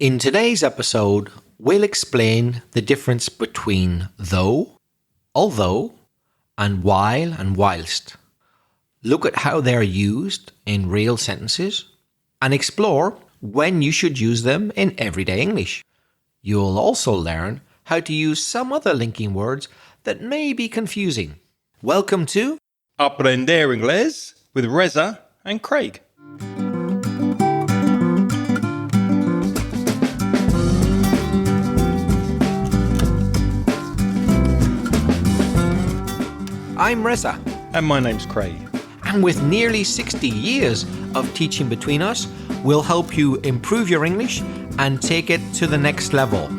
In today's episode, we'll explain the difference between though, although, and while and whilst. Look at how they're used in real sentences and explore when you should use them in everyday English. You'll also learn how to use some other linking words that may be confusing. Welcome to Aprender Inglés with Reza and Craig. I'm Reza. And my name's Craig. And with nearly 60 years of teaching between us, we'll help you improve your English and take it to the next level.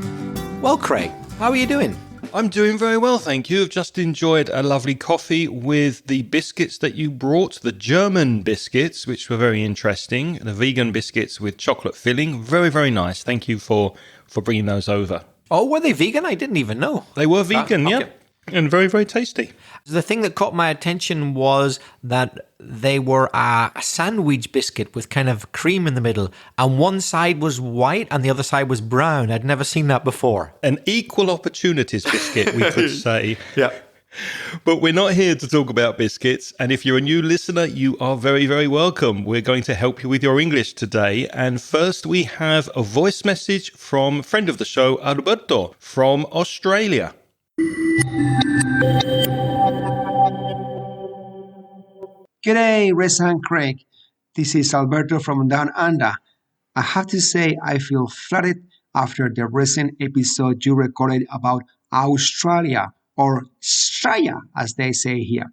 Well, Craig, how are you doing? I'm doing very well, thank you. I've just enjoyed a lovely coffee with the biscuits that you brought, the German biscuits, which were very interesting. The vegan biscuits with chocolate filling. Very, very nice. Thank you for bringing those over. Oh, were they vegan? I didn't even know. They were vegan, okay. yeah. And very, very tasty. The thing that caught my attention was that they were a sandwich biscuit with kind of cream in the middle, and one side was white and the other side was brown. I'd never seen that before. An equal opportunities biscuit, we could say. Yeah. But we're not here to talk about biscuits. And if you're a new listener, you are very, very welcome. We're going to help you with your English today. And first, we have a voice message from a friend of the show, Alberto, from Australia. G'day, Reza and Craig. This is Alberto from Down Under. I have to say I feel flattered after the recent episode you recorded about Australia, or Australia as they say here.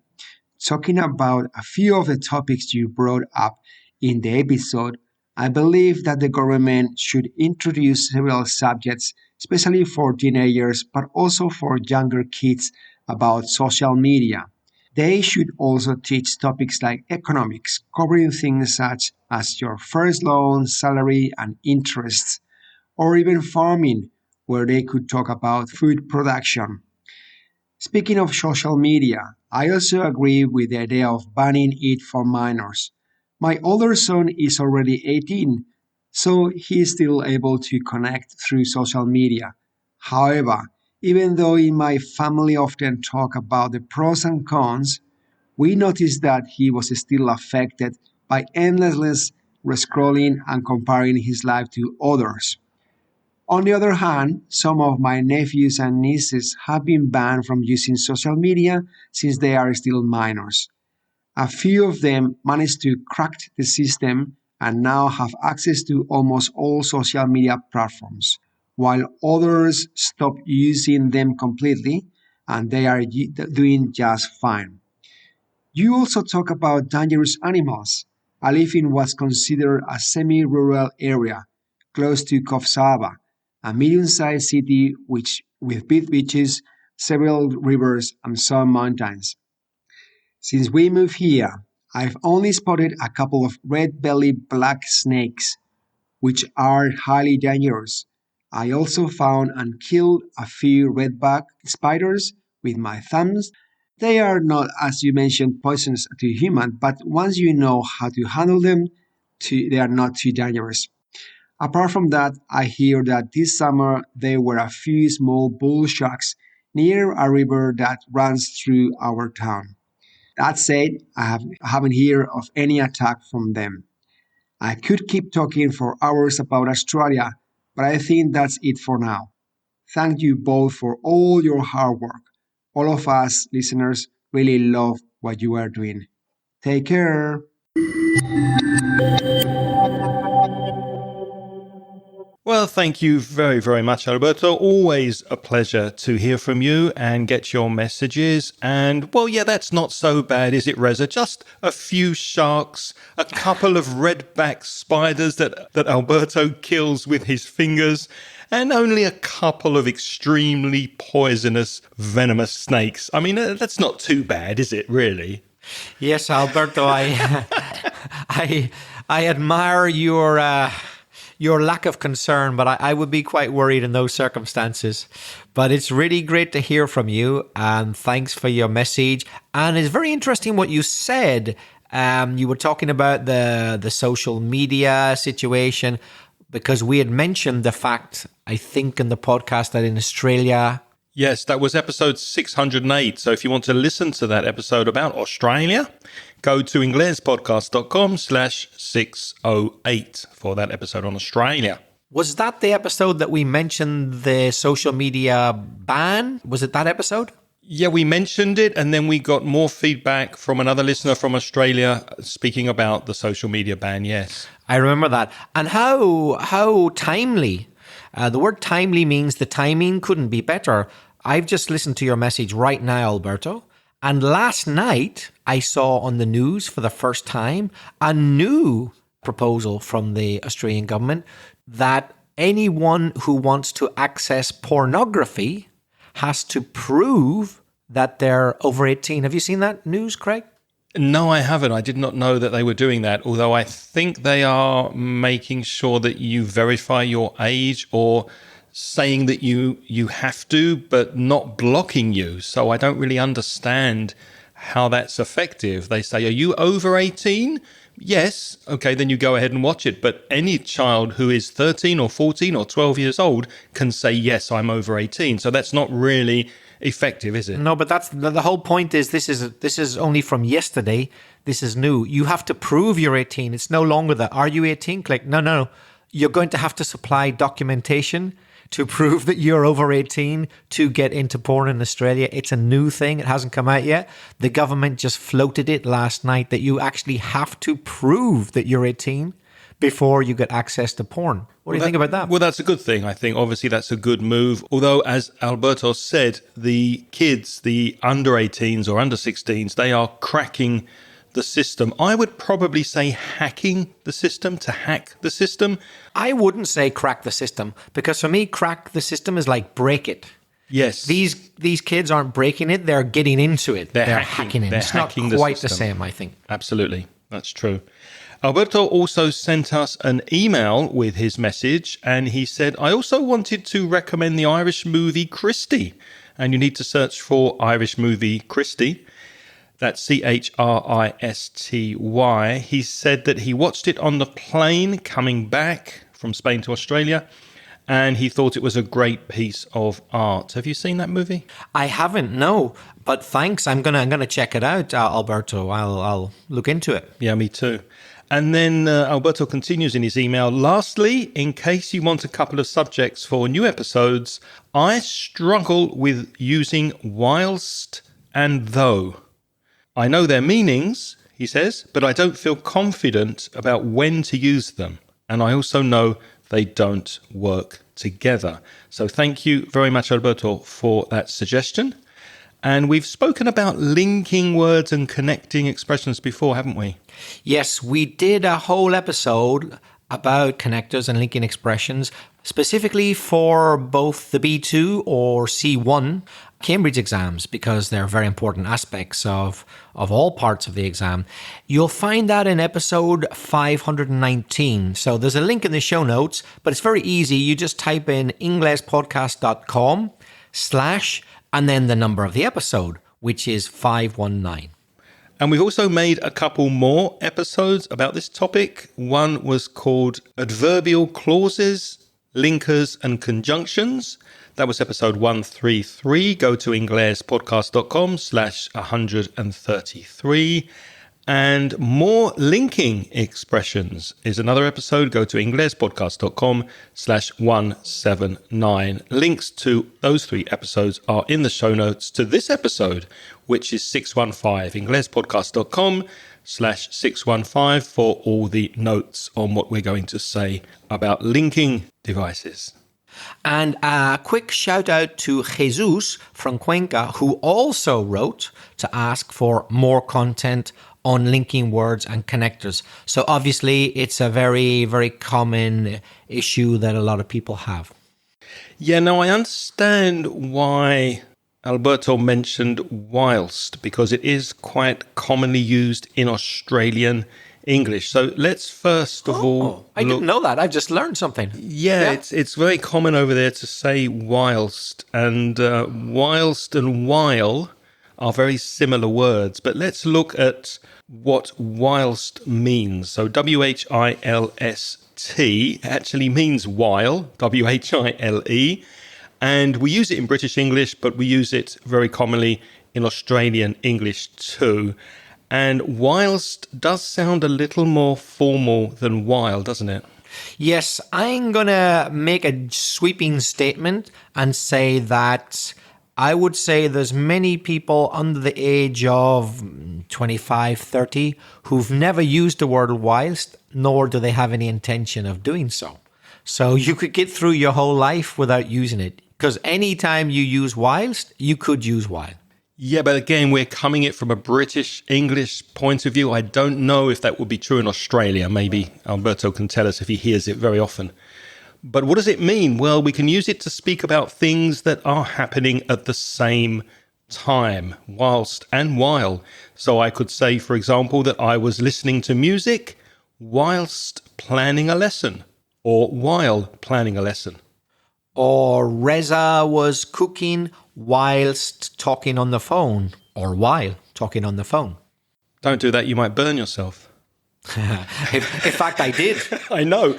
Talking about a few of the topics you brought up in the episode, I believe that the government should introduce several subjects, especially for teenagers, but also for younger kids, about social media. They should also teach topics like economics, covering things such as your first loan, salary, and interests, or even farming, where they could talk about food production. Speaking of social media, I also agree with the idea of banning it for minors. My older son is already 18, so he is still able to connect through social media. However, even though in my family often talk about the pros and cons, we noticed that he was still affected by endless scrolling and comparing his life to others. On the other hand, some of my nephews and nieces have been banned from using social media since they are still minors. A few of them managed to crack the system and now have access to almost all social media platforms, while others stopped using them completely and they are doing just fine. You also talk about dangerous animals. I live in what's considered a semi-rural area, close to Kofsava, a medium-sized city with big beaches, several rivers, and some mountains. Since we moved here, I've only spotted a couple of red-bellied black snakes, which are highly dangerous. I also found and killed a few redback spiders with my thumbs. They are not, as you mentioned, poisonous to humans, but once you know how to handle them, they are not too dangerous. Apart from that, I hear that this summer there were a few small bull sharks near a river that runs through our town. That said, I haven't heard of any attack from them. I could keep talking for hours about Australia, but I think that's it for now. Thank you both for all your hard work. All of us listeners really love what you are doing. Take care. Well, thank you very, very much, Alberto. Always a pleasure to hear from you and get your messages. And, well, yeah, that's not so bad, is it, Reza? Just a few sharks, a couple of redback spiders that Alberto kills with his fingers, and only a couple of extremely poisonous, venomous snakes. I mean, that's not too bad, is it, really? Yes, Alberto, I admire your lack of concern, but I would be quite worried in those circumstances. But it's really great to hear from you, and thanks for your message. And it's very interesting what you said. You were talking about the social media situation, because we had mentioned the fact, I think, in the podcast that in Australia... Yes, that was episode 608. So if you want to listen to that episode about Australia, go to inglespodcast.com/608 for that episode on Australia. Was that the episode that we mentioned the social media ban? Was it that episode? Yeah, we mentioned it, and then we got more feedback from another listener from Australia speaking about the social media ban, yes. I remember that. And how timely. The word timely means the timing couldn't be better. I've just listened to your message right now, Alberto. And last night, I saw on the news for the first time a new proposal from the Australian government that anyone who wants to access pornography has to prove that they're over 18. Have you seen that news, Craig? No, I haven't. I did not know that they were doing that, although I think they are making sure that you verify your age or saying that you have to, but not blocking you. So I don't really understand how that's effective. They say, are you over 18? Yes. Okay, then you go ahead and watch it. But any child who is 13 or 14 or 12 years old can say, yes, I'm over 18. So that's not really effective, is it? No, but that's the whole point is this is only from yesterday. This is new. You have to prove you're 18. It's no longer that, are you 18? Click. No. You're going to have to supply documentation to prove that you're over 18 to get into porn in Australia. It's a new thing. It hasn't come out yet. The government just floated it last night that you actually have to prove that you're 18 before you get access to porn. What do you think about that? Well, that's a good thing. I think obviously that's a good move. Although, as Alberto said, the kids, the under 18s or under 16s, they are cracking the system. I would probably say hacking the system, to hack the system. I wouldn't say crack the system, because for me, crack the system is like break it. Yes. These kids aren't breaking it, they're getting into it. They're hacking it. It's not quite the same, I think. Absolutely. That's true. Alberto also sent us an email with his message, and he said, I also wanted to recommend the Irish movie Christie, and you need to search for Irish movie Christie. That's Christy. He said that he watched it on the plane coming back from Spain to Australia, and he thought it was a great piece of art. Have you seen that movie? I haven't, no. But thanks. I'm gonna check it out, Alberto. I'll look into it. Yeah, me too. And then Alberto continues in his email. Lastly, in case you want a couple of subjects for new episodes, I struggle with using whilst and though. I know their meanings, he says, but I don't feel confident about when to use them. And I also know they don't work together. So thank you very much, Alberto, for that suggestion. And we've spoken about linking words and connecting expressions before, haven't we? Yes, we did a whole episode about connectors and linking expressions, specifically for both the B2 or C1 Cambridge exams, because they're very important aspects of all parts of the exam. You'll find that in episode 519. So there's a link in the show notes, but it's very easy. You just type in inglespodcast.com/ and then the number of the episode, which is 519. And we've also made a couple more episodes about this topic. One was called Adverbial Clauses, Linkers and Conjunctions. That was episode 133. Go to inglespodcast.com/133. And more linking expressions is another episode. Go to inglespodcast.com/179. Links to those 3 episodes are in the show notes to this episode, which is 615. inglespodcast.com/615 for all the notes on what we're going to say about linking devices. And a quick shout out to Jesus from Cuenca, who also wrote to ask for more content on linking words and connectors. So obviously it's a very, very common issue that a lot of people have. Yeah, no, I understand why Alberto mentioned whilst, because it is quite commonly used in Australian English. So let's first of all... I didn't know that. I've just learned something. Yeah, it's very common over there to say whilst, and whilst and while are very similar words. But let's look at what whilst means. So whilst T actually means while, W-H-I-L-E, and we use it in British English, but we use it very commonly in Australian English too. And whilst does sound a little more formal than while, doesn't it? Yes, I'm going to make a sweeping statement and say that I would say there's many people under the age of 25, 30 who've never used the word whilst, nor do they have any intention of doing so. So you could get through your whole life without using it, because anytime you use whilst, you could use while. Yeah, but again, we're coming it from a British English point of view. I don't know if that would be true in Australia. Maybe Alberto can tell us if he hears it very often. But what does it mean? Well, we can use it to speak about things that are happening at the same time, whilst and while. So I could say, for example, that I was listening to music whilst planning a lesson, or while planning a lesson. Or Reza was cooking whilst talking on the phone, or while talking on the phone. Don't do that, you might burn yourself. In fact, I did. I know.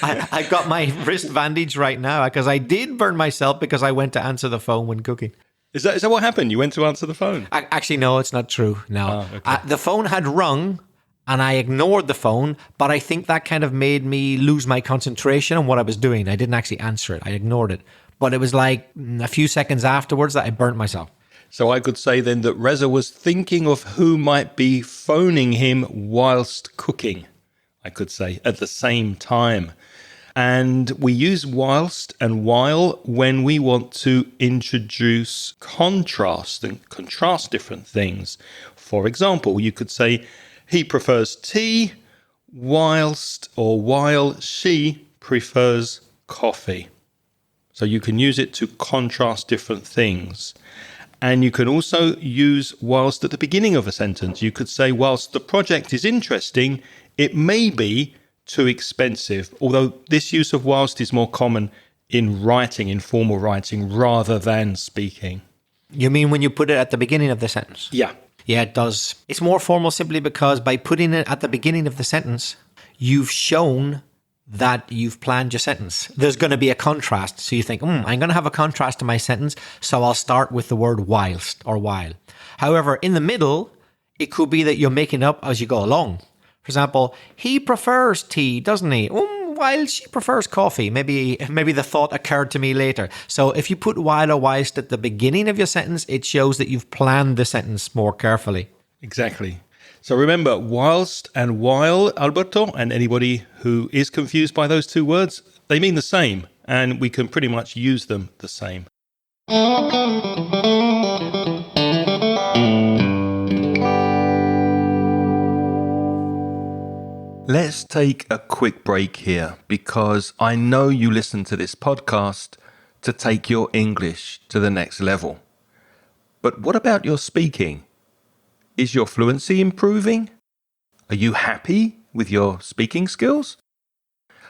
I got my wrist bandage right now because I did burn myself because I went to answer the phone when cooking. Is that what happened? You went to answer the phone? Actually, no, it's not true. No. Oh, okay. The phone had rung and I ignored the phone, but I think that kind of made me lose my concentration on what I was doing. I didn't actually answer it. I ignored it. But it was like a few seconds afterwards that I burnt myself. So I could say then that Reza was thinking of who might be phoning him whilst cooking, I could say, at the same time. And we use whilst and while when we want to introduce contrast and contrast different things. For example, you could say he prefers tea whilst or while she prefers coffee. So you can use it to contrast different things. And you can also use whilst at the beginning of a sentence. You could say, whilst the project is interesting, it may be too expensive. Although this use of whilst is more common in writing, in formal writing, rather than speaking. You mean when you put it at the beginning of the sentence? Yeah. Yeah, it does. It's more formal simply because by putting it at the beginning of the sentence, you've shown that you've planned your sentence. There's going to be a contrast. So you think, I'm going to have a contrast in my sentence, so I'll start with the word whilst or while. However, in the middle, it could be that you're making up as you go along. For example, he prefers tea, doesn't he? While she prefers coffee. Maybe the thought occurred to me later. So if you put while or whilst at the beginning of your sentence, it shows that you've planned the sentence more carefully. Exactly. So remember, whilst and while, Alberto, and anybody who is confused by those two words, they mean the same, and we can pretty much use them the same. Let's take a quick break here, because I know you listen to this podcast to take your English to the next level. But what about your speaking? Is your fluency improving? Are you happy with your speaking skills?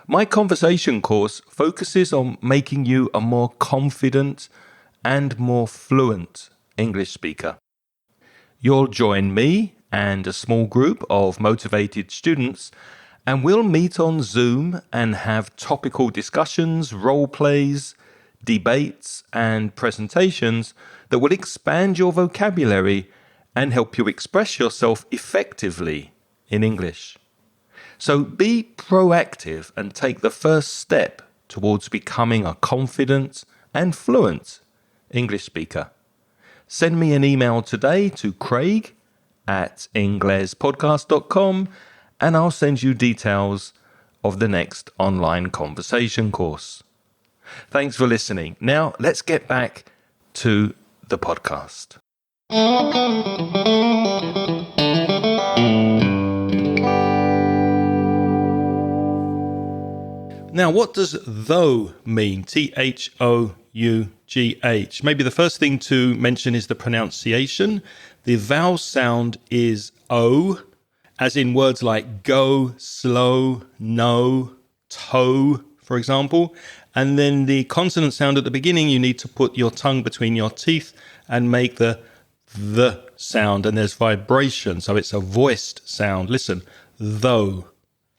My conversation course focuses on making you a more confident and more fluent English speaker. You'll join me and a small group of motivated students, and we'll meet on Zoom and have topical discussions, role plays, debates, and presentations that will expand your vocabulary and help you express yourself effectively in English. So be proactive and take the first step towards becoming a confident and fluent English speaker. Send me an email today to craig@inglespodcast.com and I'll send you details of the next online conversation course. Thanks for listening. Now let's get back to the podcast. Now, what does though mean? Though. Maybe the first thing to mention is the pronunciation. The vowel sound is O, as in words like go, slow, no, toe, for example. And then the consonant sound at the beginning, you need to put your tongue between your teeth and make the sound, and there's vibration, so it's a voiced sound. Listen, though.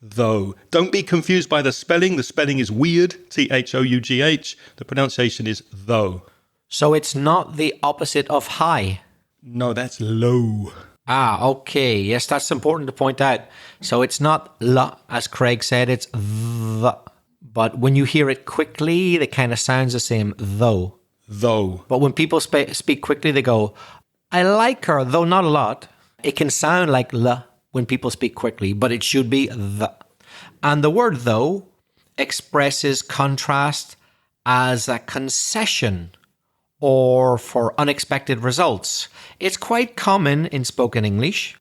Though. Don't be confused by the spelling. The spelling is weird, Though. The pronunciation is though. So it's not the opposite of high. No, that's low. Ah, okay. Yes, that's important to point out. So it's not la, as Craig said, it's the. But when you hear it quickly, it kind of sounds the same, though. Though. But when people speak quickly, they go, I like her, though not a lot. It can sound like la when people speak quickly, but it should be the. And the word though expresses contrast as a concession or for unexpected results. It's quite common in spoken English.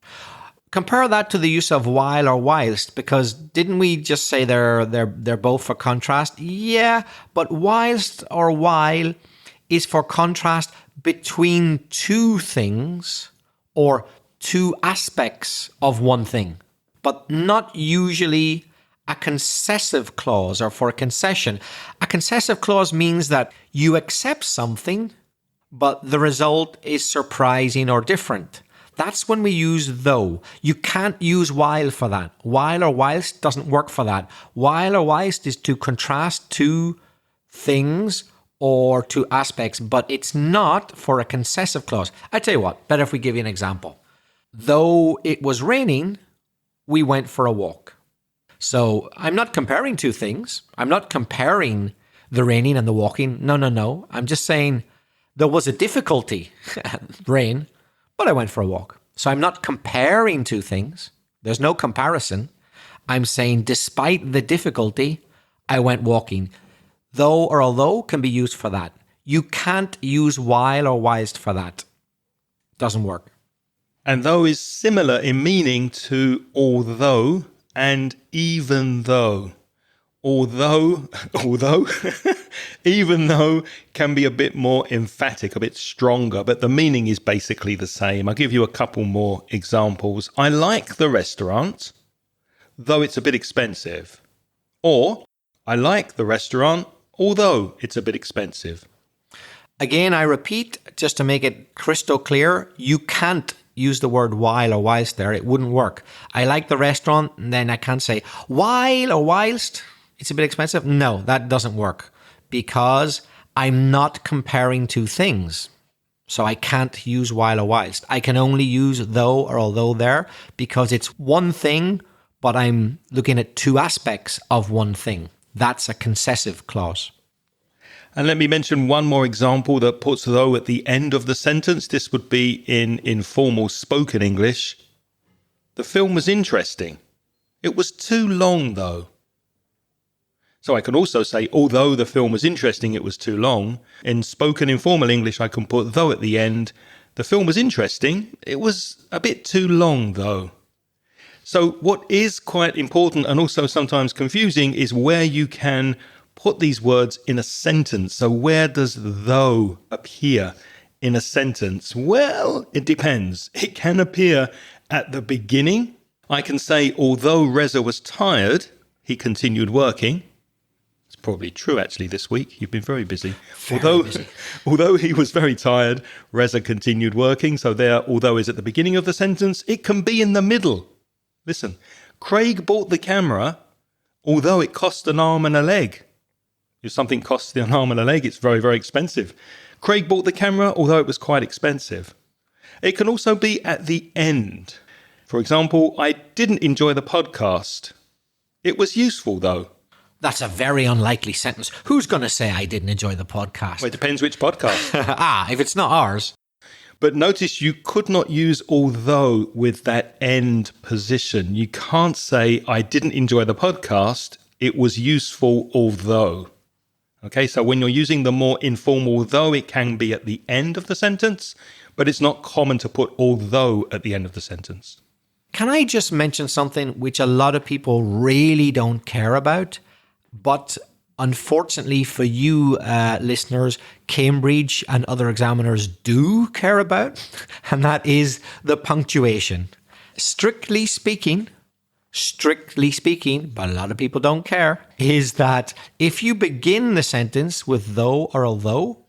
Compare that to the use of while or whilst, because didn't we just say they're both for contrast? Yeah, but whilst or while is for contrast between two things or two aspects of one thing, but not usually a concessive clause or for a concession. A concessive clause means that you accept something, but the result is surprising or different. That's when we use though. You can't use while for that. While or whilst doesn't work for that. While or whilst is to contrast two things or two aspects, but it's not for a concessive clause. I tell you what, better if we give you an example. Though it was raining, we went for a walk. So I'm not comparing two things. I'm not comparing the raining and the walking. No. I'm just saying there was a difficulty, rain, but I went for a walk. So I'm not comparing two things. There's no comparison. I'm saying despite the difficulty, I went walking. Though or although can be used for that. You can't use while or whilst for that. Doesn't work. And though is similar in meaning to although and even though. Although, even though can be a bit more emphatic, a bit stronger, but the meaning is basically the same. I'll give you a couple more examples. I like the restaurant, though it's a bit expensive. Or, I like the restaurant, although it's a bit expensive. Again, I repeat, just to make it crystal clear, you can't use the word while or whilst there. It wouldn't work. I like the restaurant, and then I can't say while or whilst it's a bit expensive. No, that doesn't work because I'm not comparing two things. So I can't use while or whilst. I can only use though or although there because it's one thing, but I'm looking at two aspects of one thing. That's a concessive clause. And let me mention one more example that puts though at the end of the sentence. This would be in informal spoken English. The film was interesting. It was too long though. So I can also say, although the film was interesting, it was too long. In spoken informal English, I can put though at the end. The film was interesting. It was a bit too long though. So what is quite important and also sometimes confusing is where you can put these words in a sentence. So where does though appear in a sentence? Well, it depends. It can appear at the beginning. I can say, although Reza was tired, he continued working. It's probably true, actually, this week. You've been very busy. Although he was very tired, Reza continued working. So there, although is at the beginning of the sentence. It can be in the middle. Listen, Craig bought the camera, although it cost an arm and a leg. If something costs an arm and a leg, it's very, very expensive. Craig bought the camera, although it was quite expensive. It can also be at the end. For example, I didn't enjoy the podcast. It was useful, though. That's a very unlikely sentence. Who's going to say I didn't enjoy the podcast? Well, it depends which podcast. If it's not ours. But notice you could not use although with that end position. You can't say I didn't enjoy the podcast. It was useful, although. Okay, so when you're using the more informal though, it can be at the end of the sentence, but it's not common to put although at the end of the sentence. Can I just mention something which a lot of people really don't care about, but unfortunately for you listeners, Cambridge and other examiners do care about, and that is the punctuation. Strictly speaking, but a lot of people don't care, is that if you begin the sentence with though or although,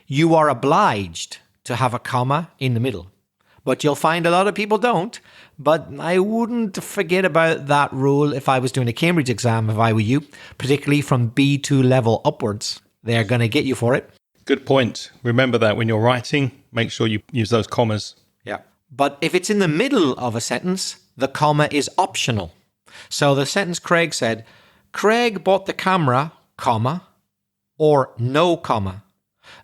you are obliged to have a comma in the middle. But you'll find a lot of people don't. But I wouldn't forget about that rule if I was doing a Cambridge exam, if I were you, particularly from B2 level upwards. They're going to get you for it. Good point. Remember that when you're writing, make sure you use those commas. Yeah. But if it's in the middle of a sentence, the comma is optional. So the sentence Craig said, Craig bought the camera, comma, or no comma,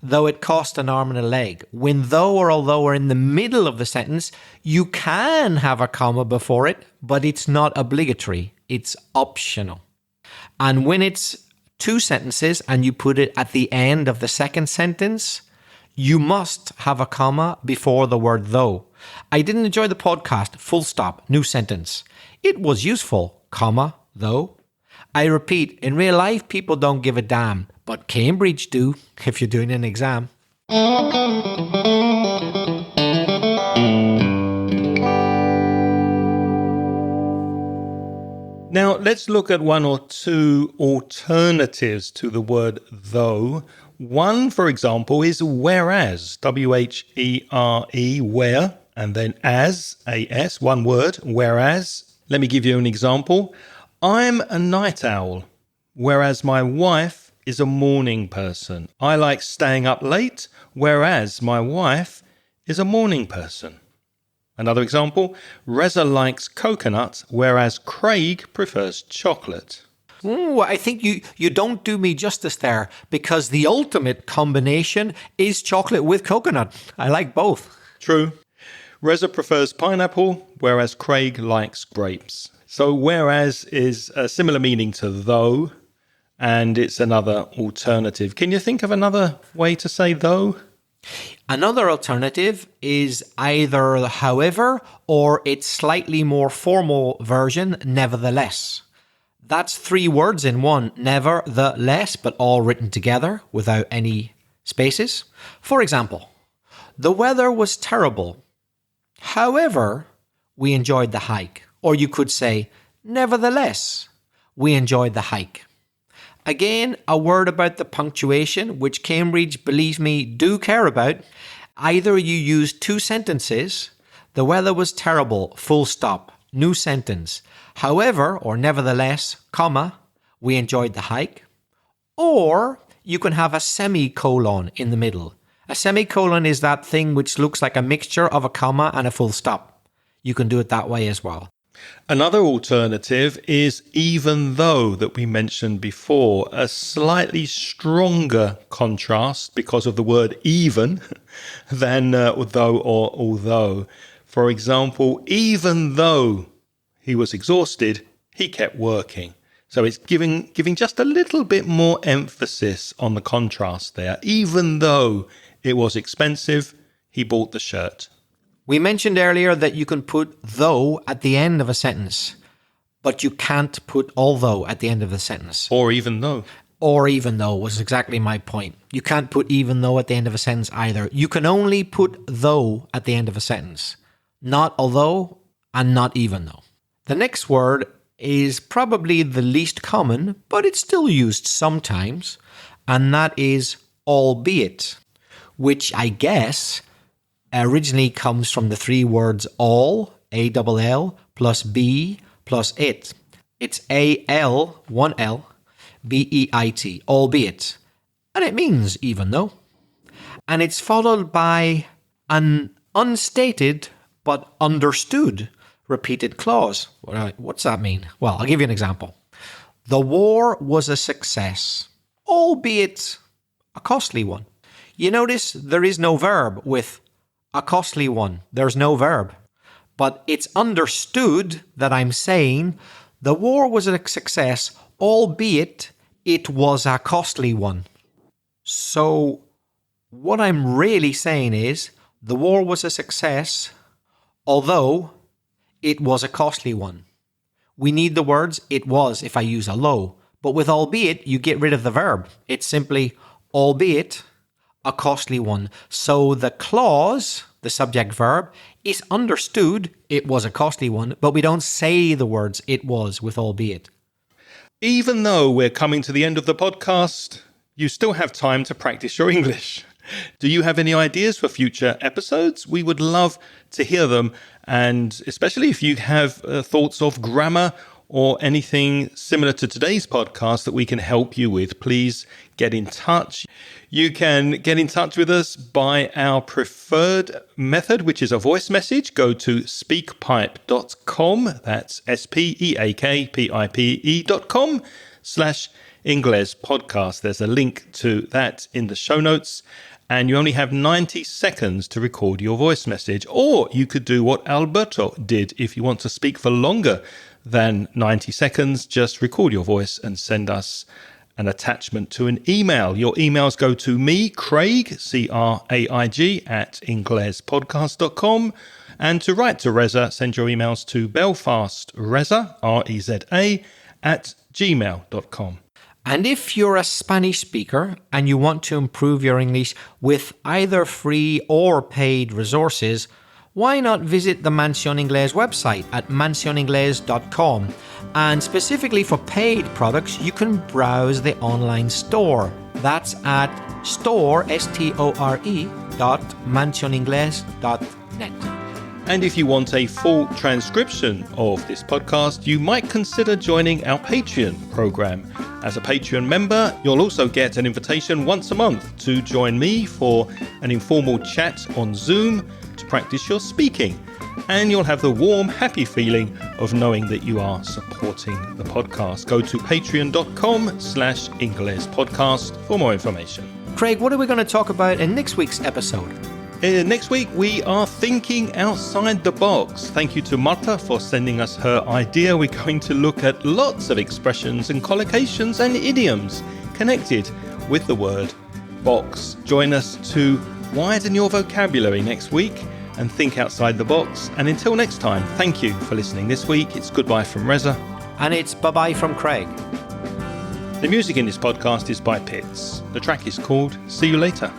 though it cost an arm and a leg. When though or although are in the middle of the sentence, you can have a comma before it, but it's not obligatory. It's optional. And when it's two sentences and you put it at the end of the second sentence, you must have a comma before the word though. I didn't enjoy the podcast, full stop, new sentence. It was useful, comma, though. I repeat, in real life, people don't give a damn, but Cambridge do if you're doing an exam. Now, let's look at one or two alternatives to the word though. One, for example, is whereas, W-H-E-R-E, where, and then as, A-S, one word, whereas. Let me give you an example. I'm a night owl, whereas my wife is a morning person. I like staying up late, whereas my wife is a morning person. Another example, Reza likes coconut, whereas Craig prefers chocolate. Ooh, I think you don't do me justice there, because the ultimate combination is chocolate with coconut. I like both. True. Reza prefers pineapple, whereas Craig likes grapes. So whereas is a similar meaning to though, and it's another alternative. Can you think of another way to say though? Another alternative is either however or its slightly more formal version, nevertheless. That's three words in one, never, the, less, but all written together without any spaces. For example, the weather was terrible. However, we enjoyed the hike. Or you could say, nevertheless, we enjoyed the hike. Again, a word about the punctuation, which Cambridge, believe me, do care about. Either you use two sentences, the weather was terrible, full stop, new sentence. However, or nevertheless, comma, we enjoyed the hike. Or you can have a semicolon in the middle. A semicolon is that thing which looks like a mixture of a comma and a full stop. You can do it that way as well. Another alternative is even though that we mentioned before, a slightly stronger contrast because of the word even than though or although. For example, even though he was exhausted, he kept working. So it's giving just a little bit more emphasis on the contrast there. Even though it was expensive, he bought the shirt. We mentioned earlier that you can put though at the end of a sentence, but you can't put although at the end of the sentence. Or even though. Or even though was exactly my point. You can't put even though at the end of a sentence either. You can only put though at the end of a sentence. Not although and not even though. The next word is probably the least common, but it's still used sometimes, and that is albeit, which I guess originally comes from the three words all, A-double-L, plus be, plus it. It's A-L, one L, B-E-I-T, albeit. And it means even though. And it's followed by an unstated but understood repeated clause. What's that mean? Well, I'll give you an example. The war was a success, albeit a costly one. You notice there is no verb with a costly one. There's no verb. But it's understood that I'm saying the war was a success, albeit it was a costly one. So what I'm really saying is the war was a success, although it was a costly one. We need the words it was if I use a low. But with albeit, you get rid of the verb. It's simply albeit a costly one. So the clause, the subject verb, is understood it was a costly one, but we don't say the words it was with albeit. Even though we're coming to the end of the podcast, you still have time to practice your English. Do you have any ideas for future episodes? We would love to hear them, and especially if you have thoughts of grammar or anything similar to today's podcast that we can help you with, please get in touch. You can get in touch with us by our preferred method, which is a voice message. Go to speakpipe.com. That's speakpipe.com/Ingles podcast. There's a link to that in the show notes. And you only have 90 seconds to record your voice message. Or you could do what Alberto did if you want to speak for longer than 90 seconds. Just record your voice and send us an attachment to an email. Your emails go to me, Craig, Craig, at inglespodcast.com. And to write to Reza, send your emails to belfastreza, Reza, at gmail.com. And if you're a Spanish speaker and you want to improve your English with either free or paid resources, why not visit the Mansión Inglés website at mansioningles.com? And specifically for paid products, you can browse the online store. That's at store.mansioningles.net. And if you want a full transcription of this podcast, you might consider joining our Patreon program. As a Patreon member, you'll also get an invitation once a month to join me for an informal chat on Zoom to practice your speaking. And you'll have the warm, happy feeling of knowing that you are supporting the podcast. Go to patreon.com/Ingles podcast for more information. Craig, what are we going to talk about in next week's episode? Next week, we are thinking outside the box. Thank you to Marta for sending us her idea. We're going to look at lots of expressions and collocations and idioms connected with the word box. Join us to widen your vocabulary next week and think outside the box. And until next time, thank you for listening this week. It's goodbye from Reza. And it's bye-bye from Craig. The music in this podcast is by Pitts. The track is called See You Later.